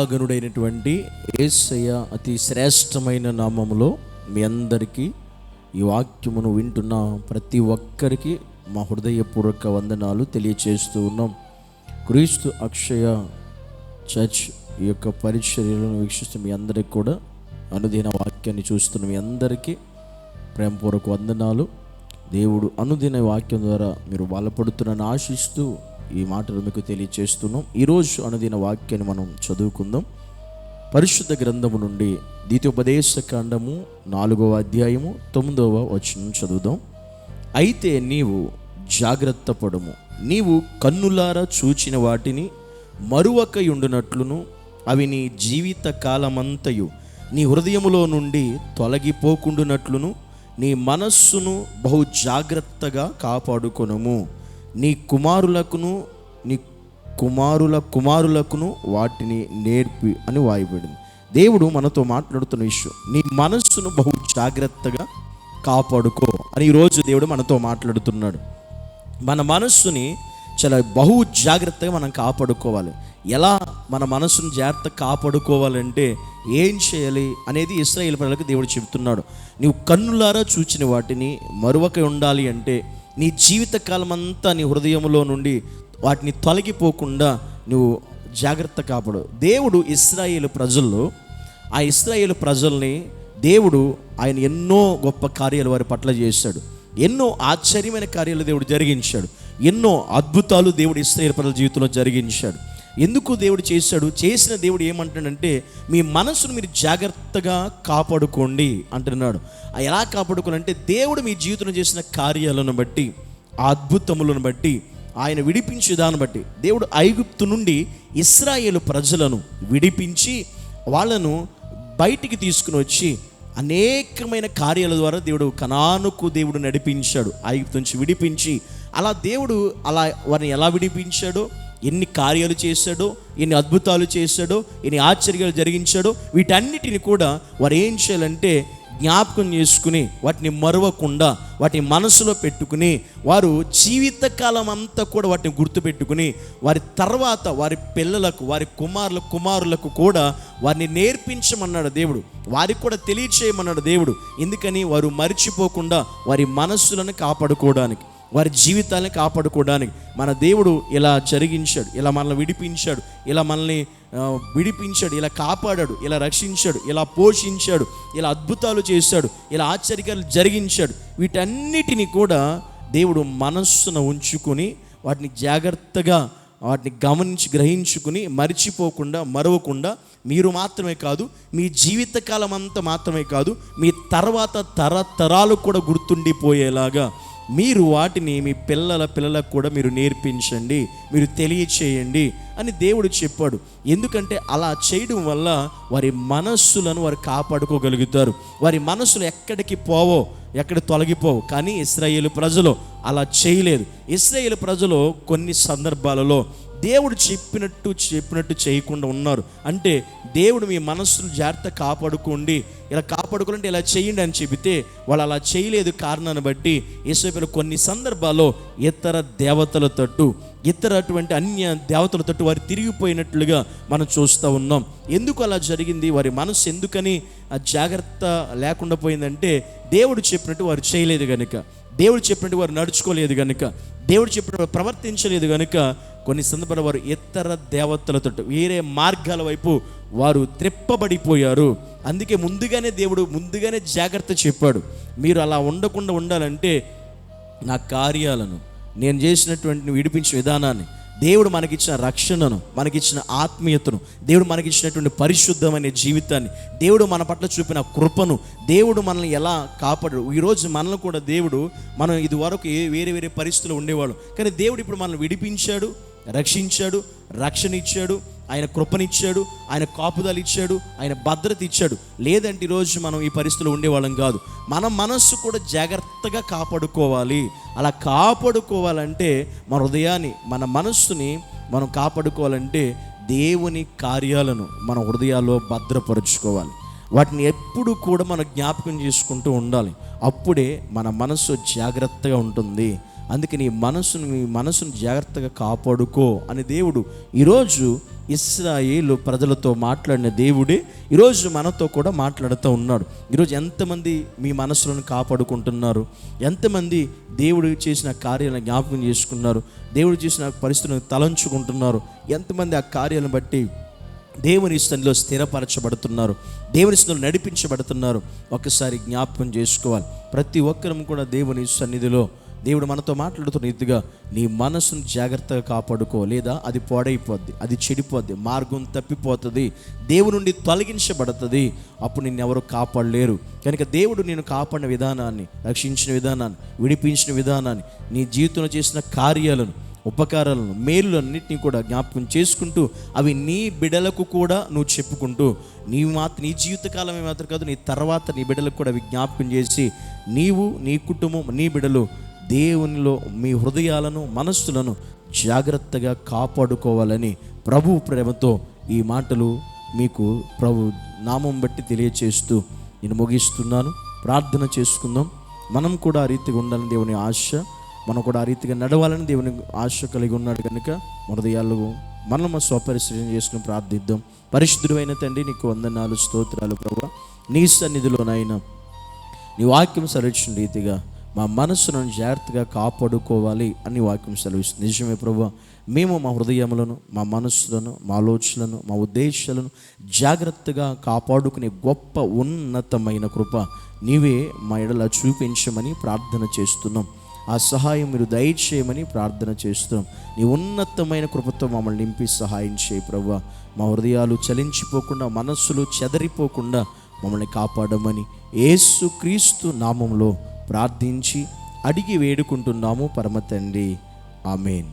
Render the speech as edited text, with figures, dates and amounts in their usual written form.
కృపాగనుడైనటువంటి యేసయ్య అతి శ్రేష్టమైన నామములో మీ అందరికీ ఈ వాక్యమును వింటున్న ప్రతి ఒక్కరికి మా హృదయపూర్వక వందనాలు తెలియచేస్తూ ఉన్నాం. క్రీస్తు అక్షయ చర్చ్ ఈ యొక్క పరిచర్యలను వీక్షిస్తున్న మీ అందరికీ కూడా అనుదిన వాక్యాన్ని చూస్తున్న మీ అందరికీ ప్రేమపూర్వక వందనాలు. దేవుడు అనుదిన వాక్యం ద్వారా మీరు బలపడుతున్నారని ఆశిస్తూ ఈ మాటలు మీకు తెలియచేస్తున్నాం. ఈరోజు అనుదిన వాక్యాన్ని మనం చదువుకుందాం. పరిశుద్ధ గ్రంథము నుండి ద్వితీయోపదేశ కాండము 4వ అధ్యాయము 9వ వచనం చదువుదాం. అయితే నీవు జాగ్రత్త పడుము, నీవు కన్నులారా చూచిన వాటిని మరువకయుండునట్లును అవి నీ జీవిత కాలమంతయు నీ హృదయములో నుండి తొలగిపోకుండునట్లును నీ మనస్సును బహు జాగ్రత్తగా కాపాడుకొనుము. నీ కుమారులకును నీ కుమారుల కుమారులకును వాటిని నేర్పి అని వాయబడింది. దేవుడు మనతో మాట్లాడుతున్న విషయం, నీ మనస్సును బహు జాగ్రత్తగా కాపాడుకో అని ఈరోజు దేవుడు మనతో మాట్లాడుతున్నాడు. మన మనస్సుని చాలా బహు జాగ్రత్తగా మనం కాపాడుకోవాలి. ఎలా మన మనసును జాగ్రత్తగా కాపాడుకోవాలంటే ఏం చేయాలి అనేది ఇశ్రాయేలు ప్రజలకు దేవుడు చెబుతున్నాడు. నీవు కన్నులారా చూచిన వాటిని మరువక ఉండాలి అంటే నీ జీవితకాలం అంతా నీ హృదయంలో నుండి వాటిని తొలగిపోకుండా నువ్వు జాగ్రత్త కాపాడు. దేవుడు ఇశ్రాయేలు ప్రజల్లో ఆ ఇశ్రాయేలు ప్రజల్ని దేవుడు ఆయన ఎన్నో గొప్ప కార్యాలు వారి పట్ల చేశాడు. ఎన్నో ఆశ్చర్యమైన కార్యాలు దేవుడు జరిగించాడు. ఎన్నో అద్భుతాలు దేవుడు ఇశ్రాయేలు ప్రజల జీవితంలో జరిగించాడు. ఎందుకు దేవుడు చేశాడు? చేసిన దేవుడు ఏమంటాడంటే మీ మనసును మీరు జాగ్రత్తగా కాపాడుకోండి అంటున్నాడు. ఎలా కాపాడుకోవాలంటే దేవుడు మీ జీవితంలో చేసిన కార్యాలను బట్టి, ఆ అద్భుతములను బట్టి, ఆయన విడిపించే దాన్ని బట్టి దేవుడు ఐగుప్తు నుండి ఇశ్రాయేలు ప్రజలను విడిపించి వాళ్ళను బయటికి తీసుకుని వచ్చి అనేకమైన కార్యాల ద్వారా దేవుడు కనానుకు దేవుడు నడిపించాడు. ఐగుప్తు నుంచి విడిపించి దేవుడు వారిని ఎలా విడిపించాడో, ఎన్ని కార్యాలు చేశాడో, ఎన్ని అద్భుతాలు చేశాడో, ఎన్ని ఆశ్చర్యాలు జరిగించాడో, వీటన్నిటిని కూడా వారు ఏం చేయాలంటే జ్ఞాపకం చేసుకుని వాటిని మరవకుండా వాటిని మనసులో పెట్టుకుని వారు జీవితకాలం అంతా కూడా వాటిని గుర్తుపెట్టుకుని వారి తర్వాత వారి పిల్లలకు, వారి కుమారులకు కూడా వారిని నేర్పించమన్నాడు దేవుడు. వారికి కూడా తెలియచేయమన్నాడు దేవుడు. ఎందుకని? వారు మర్చిపోకుండా వారి మనస్సులను కాపాడుకోవడానికి, వారి జీవితాలను కాపాడుకోవడానికి మన దేవుడు ఇలా జరిగించాడు. ఇలా మనల్ని విడిపించాడు, ఇలా మనల్ని విడిపించాడు, ఇలా కాపాడాడు, ఇలా రక్షించాడు, ఇలా పోషించాడు, ఇలా అద్భుతాలు చేశాడు, ఇలా ఆశ్చర్యాలు జరిగించాడు. వీటన్నిటిని కూడా దేవుడు మనస్సున ఉంచుకొని వాటిని జాగ్రత్తగా వాటిని గమనించి గ్రహించుకుని మర్చిపోకుండా మరవకుండా మీరు మాత్రమే కాదు, మీ జీవితకాలం అంతా మాత్రమే కాదు, మీ తర్వాత తరతరాలు కూడా గుర్తుండిపోయేలాగా మీరు వాటిని మీ పిల్లలకు కూడా మీరు నేర్పించండి, మీరు తెలియచేయండి అని దేవుడు చెప్పాడు. ఎందుకంటే అలా చేయడం వల్ల వారి మనస్సులను వారు కాపాడుకోగలుగుతారు. వారి మనస్సులు ఎక్కడికి పోవో, ఎక్కడ తొలగిపోవు. కానీ ఇశ్రాయేలు ప్రజలు అలా చేయలేదు. ఇశ్రాయేలు ప్రజలు కొన్ని సందర్భాలలో దేవుడు చెప్పినట్టు చేయకుండా ఉన్నారు. అంటే దేవుడు మీ మనస్సును జాగ్రత్త కాపాడుకోండి, ఇలా కాపాడుకోవాలంటే ఇలా చేయండి అని చెబితే వాళ్ళు అలా చేయలేదు. కారణాన్ని బట్టి యేసుప్రభు కొన్ని సందర్భాల్లో ఇతర దేవతల తట్టు, అటువంటి అన్య దేవతల తట్టు వారు తిరిగిపోయినట్లుగా మనం చూస్తూ ఉన్నాం. ఎందుకు అలా జరిగింది? వారి మనసు ఎందుకని జాగ్రత్త లేకుండా పోయిందంటే దేవుడు చెప్పినట్టు వారు చేయలేదు కనుక, దేవుడు చెప్పినట్టు వారు నడుచుకోలేదు కనుక, దేవుడు చెప్పినట్టు ప్రవర్తించలేదు కనుక కొన్ని సందర్భాలు వారు ఇతర దేవతలతో, వేరే మార్గాల వైపు వారు త్రిప్పబడిపోయారు. అందుకే దేవుడు ముందుగానే జాగ్రత్త చెప్పాడు. మీరు అలా ఉండకుండా ఉండాలంటే నా కార్యాలను, నేను చేసినటువంటి విడిపించే విధానాన్ని, దేవుడు మనకిచ్చిన రక్షణను, మనకిచ్చిన ఆత్మీయతను, దేవుడు మనకిచ్చినటువంటి పరిశుద్ధమైన జీవితాన్ని, దేవుడు మన పట్ల చూపిన కృపను, దేవుడు మనల్ని ఎలా కాపాడు. ఈరోజు మనల్ని కూడా దేవుడు, మనం ఇది వరకు వేరే పరిస్థితుల్లో ఉండేవాడు, కానీ దేవుడు ఇప్పుడు మనల్ని విడిపించాడు, రక్షించాడు, రక్షణ ఇచ్చాడు, ఆయన కృపనిచ్చాడు, ఆయన కాపుదలు ఇచ్చాడు, ఆయన భద్రత ఇచ్చాడు. లేదంటే ఈరోజు మనం ఈ పరిస్థితిలో ఉండేవాళ్ళం కాదు. మన మనస్సు కూడా జాగ్రత్తగా కాపాడుకోవాలి. అలా కాపాడుకోవాలంటే మన హృదయాన్ని, మన మనస్సుని మనం కాపాడుకోవాలంటే దేవుని కార్యాలను మన హృదయాల్లో భద్రపరుచుకోవాలి. వాటిని ఎప్పుడు కూడా మనం జ్ఞాపకం చేసుకుంటూ ఉండాలి. అప్పుడే మన మనస్సు జాగ్రత్తగా ఉంటుంది. అందుకే నీ మనసును జాగ్రత్తగా కాపాడుకో అని దేవుడు ఈరోజు ఇశ్రాయేలు ప్రజలతో మాట్లాడిన దేవుడే ఈరోజు మనతో కూడా మాట్లాడుతూ ఉన్నాడు. ఈరోజు ఎంతమంది మీ మనసులను కాపాడుకుంటున్నారు? ఎంతమంది దేవుడు చేసిన కార్యాలను జ్ఞాపకం చేసుకున్నారు? దేవుడు చేసిన పరిస్థితులను తలంచుకుంటున్నారు? ఎంతమంది ఆ కార్యాలను బట్టి దేవుని సన్నిధిలో స్థిరపరచబడుతున్నారు, దేవుని సన్నిధిలో నడిపించబడుతున్నారు? ఒకసారి జ్ఞాపకం చేసుకోవాలి. ప్రతి ఒక్కరం కూడా దేవుని సన్నిధిలో దేవుడు మనతో మాట్లాడుతున్న రీతిగా నీ మనసును జాగ్రత్తగా కాపాడుకో, లేదా అది పాడైపోద్ది, అది చెడిపోద్ది, మార్గం తప్పిపోతుంది, దేవుడి నుండి తొలగించబడుతుంది. అప్పుడు నిన్ను ఎవరు కాపాడలేరు. కనుక దేవుడు నేను కాపాడిన విధానాన్ని, రక్షించిన విధానాన్ని, విడిపించిన విధానాన్ని, నీ జీవితంలో చేసిన కార్యాలను, ఉపకారాలను, మేలులన్నింటినీ కూడా జ్ఞాపకం చేసుకుంటూ అవి నీ బిడ్డలకు కూడా నువ్వు చెప్పుకుంటూ నీ జీవితకాలమే మాత్రం కాదు, నీ తర్వాత నీ బిడ్డలకు కూడా అవి జ్ఞాపకం చేసి నీవు, నీ కుటుంబం, నీ బిడ్డలు దేవునిలో మీ హృదయాలను, మనస్సులను జాగ్రత్తగా కాపాడుకోవాలని ప్రభు ప్రేమతో ఈ మాటలు మీకు ప్రభు నామం బట్టి తెలియచేస్తూ నేను ముగిస్తున్నాను. ప్రార్థన చేసుకుందాం. మనం కూడా ఆ రీతిగా ఉండాలని దేవుని ఆశ, మనం కూడా ఆ రీతిగా నడవాలని దేవుని ఆశ కలిగి ఉన్నాడు. కనుక హృదయాలు మనం స్వపరిశీలన చేసుకుని ప్రార్థిద్దాం. పరిశుద్ధుడైన తండ్రి, నీకు వందనాలు, స్తోత్రాలు ప్రభువా. నీ సన్నిధిలోనైనా నీ వాక్యం సెలవించిన రీతిగా మా మనస్సును జాగ్రత్తగా కాపాడుకోవాలి అని వాక్యం సెలవిస్తుంది. నిజమే ప్రభువా, మేము మా హృదయములను, మా మనస్సులను, మా ఆలోచనలను, మా ఉద్దేశాలను జాగ్రత్తగా కాపాడుకునే గొప్ప ఉన్నతమైన కృప నీవే మా ఎడల చూపించమని ప్రార్థన చేస్తున్నాం. ఆ సహాయం మీరు దయచేయమని ప్రార్థన చేస్తున్నాం. నీ ఉన్నతమైన కృపతో మమ్మల్ని నింపి సహాయం చేయి ప్రభువా. మా హృదయాలు చలించిపోకుండా, మనస్సులు చెదరిపోకుండా మమ్మల్ని కాపాడమని యేసు క్రీస్తు నామంలో ప్రార్థించి అడిగి వేడుకుంటున్నాము పరమ తండ్రి. ఆమేన్.